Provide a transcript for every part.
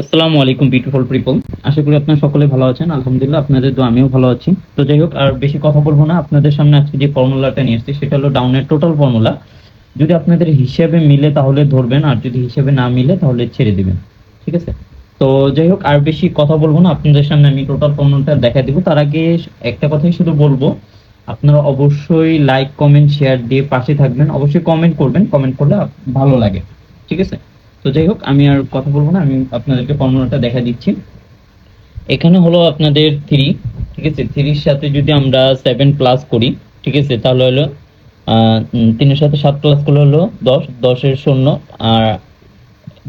আসসালামু আলাইকুম beautiful people. আশা করি আপনারা সকলে ভালো আছেন। আলহামদুলিল্লাহ, আপনাদের দোয়া আমিও ভালো আছি। তো যাই হোক, আর বেশি কথা বলবো না। আপনাদের সামনে আজকে যে ফর্মুলাটা নিয়ে এসেছি সেটা হলো ডাউনের টোটাল ফর্মুলা। যদি আপনাদের হিসেবে মিলে তাহলে ধরবেন, আর যদি হিসেবে না মিলে তাহলে ছেড়ে দিবেন। ঠিক আছে? তো যাই হোক, আর বেশি কথা বলবো না। আপনাদের সামনে আমি টোটাল ফর্মুলাটা দেখা দিব। তার আগে একটা কথাই শুধু বলবো, আপনারা অবশ্যই লাইক কমেন্ট শেয়ার দিয়ে পাশে থাকবেন। অবশ্যই কমেন্ট করবেন, কমেন্ট করলে ভালো লাগে। ঠিক আছে? তো যাই হোক, আমি আর কথা বলবো না, আমি আপনাদেরকে ফর্মুলাটা দেখা দিচ্ছি। এখানে হলো আপনাদের থ্রি। ঠিক আছে? থ্রির সাথে যদি আমরা সেভেন প্লাস করি, ঠিক আছে, তাহলে হলো তিনের সাথে সাত প্লাস করলে হলো 10, 10-এর শূন্য। আর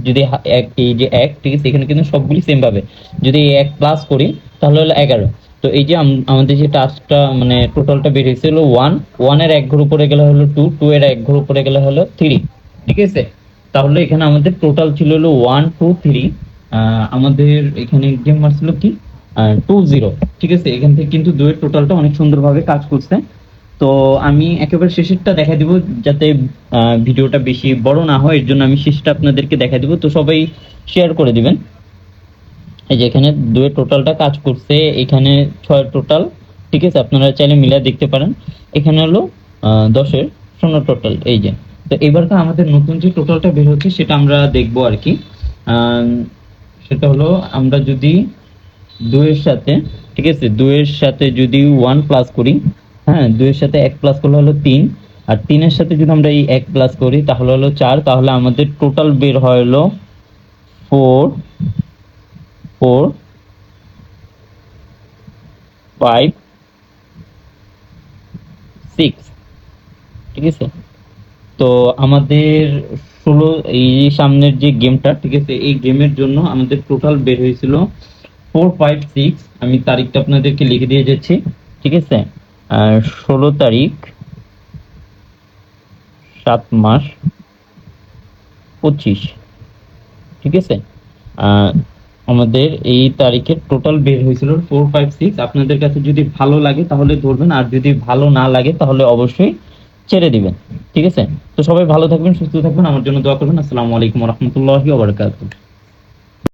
যদি এক, এই যে এক, ঠিক আছে, এখানে কিন্তু সবগুলি সেম ভাবে যদি এক প্লাস করি তাহলে হলো 11। তো এই যে আমাদের যে টাস্কটা মানে টোটালটা বের হয়েছে হলো ওয়ান। ওয়ানের এক ঘর উপরে গেলে হলো টু, টু এর এক ঘর উপরে গেলে হলো থ্রি। ঠিক আছে? তাহলে এখানে আমাদের টোটাল ছিল হলো 1 2 3। আমাদের এখানে গেম মারছিল কি 2-0। ঠিক আছে? এখান থেকে কিন্তু দুয়ের টোটালটা অনেক সুন্দরভাবে কাজ করছে। তো আমি একেবারে শেষেরটা দেখা দিব, যাতে ভিডিওটা বেশি বড় না হয়, এর জন্য আমি শেষটা আপনাদেরকে দেখা দিব। তো সবাই শেয়ার করে দিবেন। এই যে এখানে দুয়ের টোটালটা কাজ করছে, এখানে ছয়ের টোটাল। ঠিক আছে? আপনারা চাইলে মিলিয়ে দেখতে পারেন। এখানে হলো 10-এর শূন্য টোটাল। এই যে, তো এবারকার আমাদের নতুন যে টোটালটা বের হচ্ছে সেটা আমরা দেখবো আর কি। আহ, সেটা হলো আমরা যদি দুইয়ের সাথে, ঠিক আছে, দুইয়ের সাথে যদি ওয়ান প্লাস করি, হ্যাঁ, দুইয়ের সাথে এক প্লাস করলে হলো তিন। আর তিনের সাথে যদি আমরা এই এক প্লাস করি তাহলে হলো চার। তাহলে আমাদের টোটাল বের হয় হলো 4 4 5 6। ঠিক আছে? তো আমাদের 16, এই সামনের যে গেমটা, ঠিক আছে, এই গেমের জন্য আমাদের টোটাল বের হয়েছিল 4 5 6। আমি তারিখটা আপনাদেরকে লিখে দিয়ে যাচ্ছি। ঠিক আছে? 16 তারিখ, 7 মাস 25। ঠিক আছে? আহ, আমাদের এই তারিখের টোটাল বের হয়েছিল 4 5 6। আপনাদের কাছে যদি ভালো লাগে তাহলে ধরবেন, আর যদি ভালো না লাগে তাহলে অবশ্যই ছেড়ে দিবেন। ঠিক আছে? তো সবাই ভালো থাকবেন, সুস্থ থাকবেন, আমার জন্য দোয়া করবেন। আসসালামু আলাইকুম রহমতুল্লাহি ওয়া বারাকাতুহু।